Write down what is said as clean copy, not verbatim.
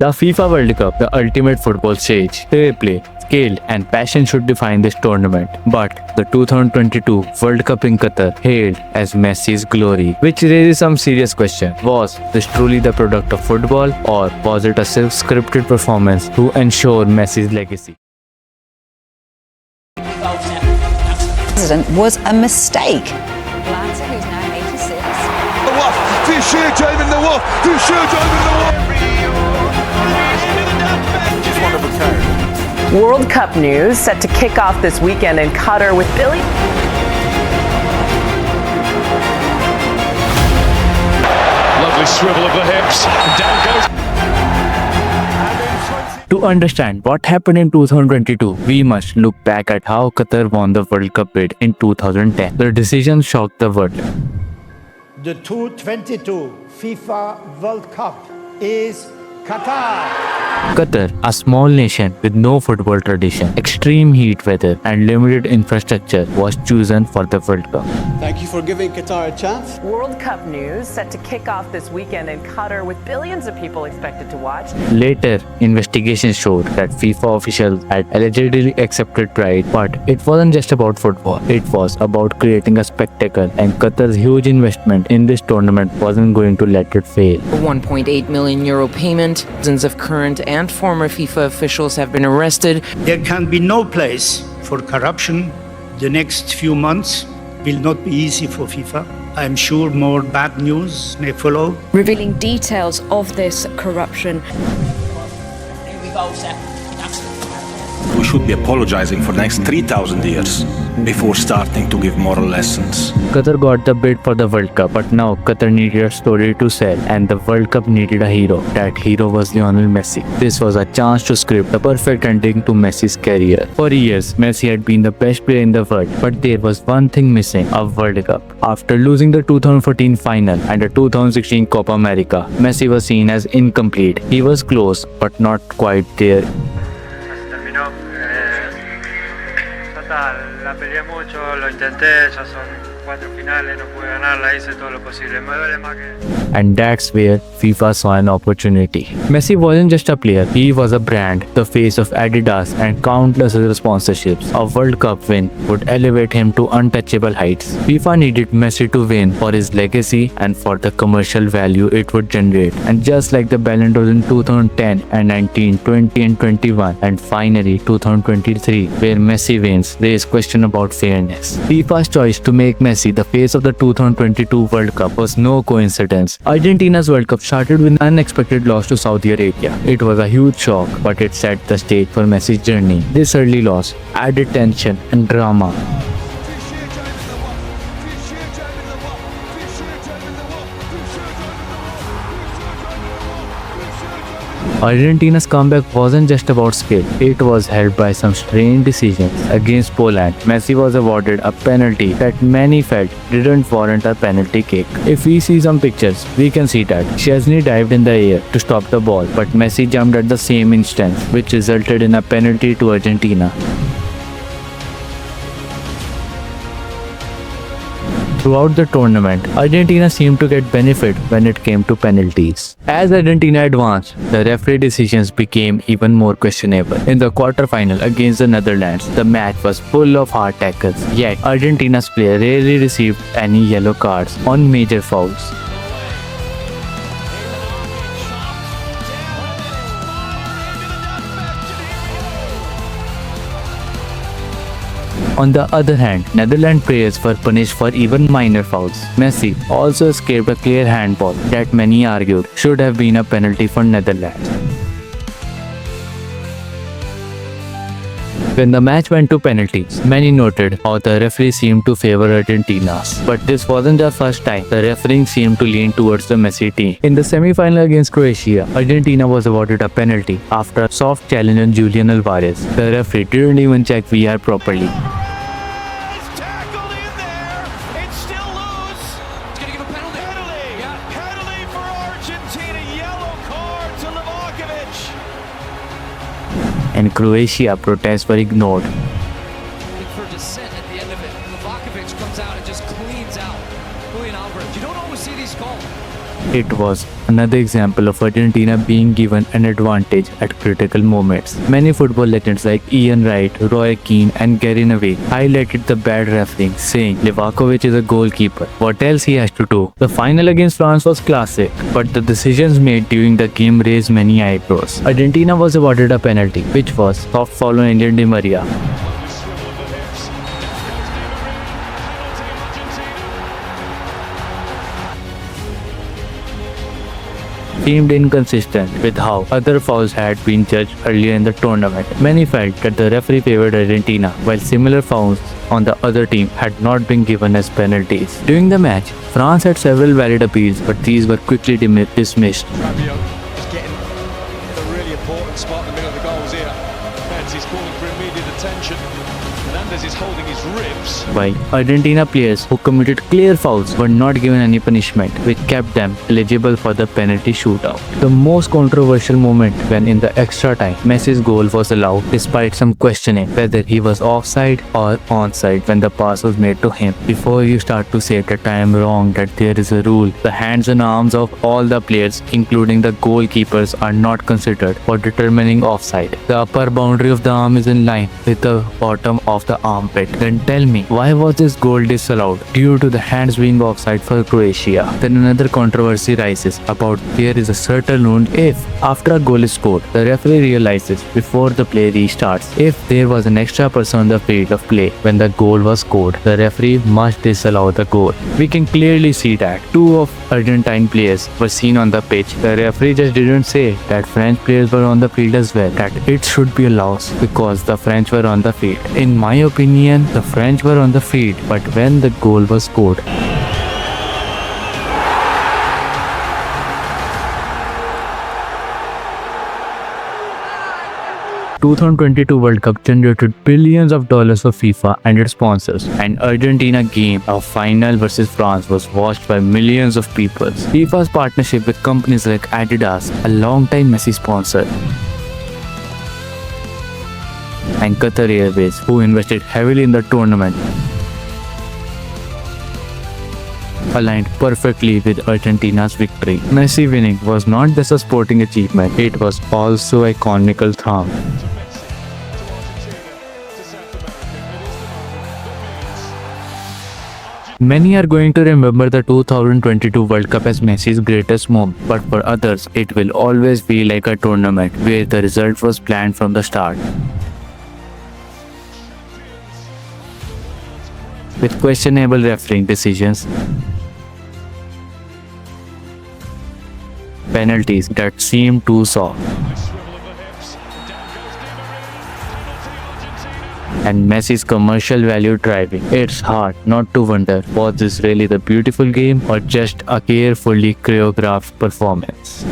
The FIFA World Cup, the ultimate football stage. Fair play, skill, and passion should define this tournament. But the 2022 World Cup in Qatar hailed as Messi's glory, which raises some serious questions. Was this truly the product of football, or was it a self-scripted performance to ensure Messi's legacy? President was a mistake. Lanza, who's now 86. The Wolf, في شيء جاي من the Wolf, في شيء جاي من the Wolf. Just one of a kind. World Cup news set to kick off this weekend in Qatar with Billy. Lovely swivel of the hips, down goes. To understand what happened in 2022, we must look back at how Qatar won the World Cup bid in 2010. The decision shocked the world. The 2022 FIFA World Cup is Qatar. Qatar, a small nation with no football tradition, extreme heat weather, and limited infrastructure, was chosen for the World Cup. Thank you for giving Qatar a chance. World Cup news set to kick off this weekend in Qatar with billions of people expected to watch. Later, investigations showed that FIFA officials had allegedly accepted bribes, but it wasn't just about football. It was about creating a spectacle, and Qatar's huge investment in this tournament wasn't going to let it fail. A 1.8 million euro payment. Dozens of current and former FIFA officials have been arrested. There can be no place for corruption. The next few months will not be easy for FIFA. I'm sure more bad news may follow. Revealing details of this corruption. We should be apologizing for the next 3,000 years before starting to give moral lessons. Qatar got the bid for the World Cup, but now Qatar needed a story to sell, and the World Cup needed a hero. That hero was Lionel Messi. This was a chance to script the perfect ending to Messi's career. For years, Messi had been the best player in the world, but there was one thing missing: a World Cup. After losing the 2014 final and the 2016 Copa America, Messi was seen as incomplete. He was close, but not quite there. La peleé mucho, lo intenté, ya son 4 finales, no pude ganarla, hice todo lo posible, me duele más que... And that's where FIFA saw an opportunity. Messi wasn't just a player, he was a brand, the face of Adidas and countless other sponsorships. A World Cup win would elevate him to untouchable heights. FIFA needed Messi to win for his legacy and for the commercial value it would generate. And just like the Ballon d'Or in 2010 and 19, 20 and 21, and finally 2023, where Messi wins, there is question about fairness. FIFA's choice to make Messi the face of the 2022 World Cup was no coincidence. Argentina's World Cup started with an unexpected loss to Saudi Arabia. It was a huge shock, but it set the stage for Messi's journey. This early loss added tension and drama. Argentina's comeback wasn't just about skill, it was helped by some strange decisions. Against Poland, Messi was awarded a penalty that many felt didn't warrant a penalty kick. If we see some pictures, we can see that Szczęsny dived in the air to stop the ball, but Messi jumped at the same instant, which resulted in a penalty to Argentina. Throughout the tournament, Argentina seemed to get benefit when it came to penalties. As Argentina advanced, the referee decisions became even more questionable. In the quarterfinal against the Netherlands, the match was full of hard tackles, yet Argentina's player rarely received any yellow cards on major fouls. On the other hand, Netherlands players were punished for even minor fouls. Messi also escaped a clear handball that many argued should have been a penalty for Netherlands. When the match went to penalties, many noted how the referee seemed to favor Argentina. But this wasn't the first time the refereeing seemed to lean towards the Messi team. In the semi-final against Croatia, Argentina was awarded a penalty after a soft challenge on Julian Alvarez. The referee didn't even check VR properly. And Croatia protests were ignored. For dissent at the end of it, Livakovic comes out and just cleans out Julian Alvarez. You don't always see these calls. It was Another example of Argentina being given an advantage at critical moments. Many football legends like Ian Wright, Roy Keane and Gary Neville highlighted the bad refereeing, saying Livakovic is a goalkeeper. What else he has to do? The final against France was classic, but the decisions made during the game raised many eyebrows. Argentina was awarded a penalty, which was soft foul on Angel Di Maria. Seemed inconsistent with how other fouls had been judged earlier in the tournament. Many felt that the referee favored Argentina, while similar fouls on the other team had not been given as penalties. During the match, France had several valid appeals, but these were quickly dismissed. Rabiot is getting a really important spot in the middle of the goals here. Fans is calling for immediate attention. Fernandes is holding his ribs. While Argentina players who committed clear fouls were not given any punishment, which kept them eligible for the penalty shootout. The most controversial moment when in the extra time, Messi's goal was allowed despite some questioning whether he was offside or onside when the pass was made to him. Before you start to say that I am wrong, that there is a rule, the hands and arms of all the players, including the goalkeepers, are not considered for determining offside. The upper boundary of the arm is in line with the bottom of the armpit. Then tell me, why was this goal disallowed due to the hands being offside for Croatia? Then another controversy rises about there is a certain rule if after a goal is scored, the referee realizes before the play restarts if there was an extra person on the field of play when the goal was scored, the referee must disallow the goal. We can clearly see that two of Argentine players were seen on the pitch. The referee just didn't say that French players were on the field as well, that it should be allowed because the French were on the field. In my opinion, the French were on the field, but when the goal was scored, the 2022 World Cup generated billions of dollars for FIFA and its sponsors. An Argentina game of final versus France was watched by millions of people. FIFA's partnership with companies like Adidas, a long-time Messi sponsor, and Qatar Airways, who invested heavily in the tournament, aligned perfectly with Argentina's victory. Messi winning was not just a sporting achievement, it was also a conical thumb. Many are going to remember the 2022 World Cup as Messi's greatest moment, but for others, it will always be like a tournament where the result was planned from the start. With questionable refereeing decisions, penalties that seem too soft, and Messi's commercial value driving, it's hard not to wonder, was this really the beautiful game or just a carefully choreographed performance?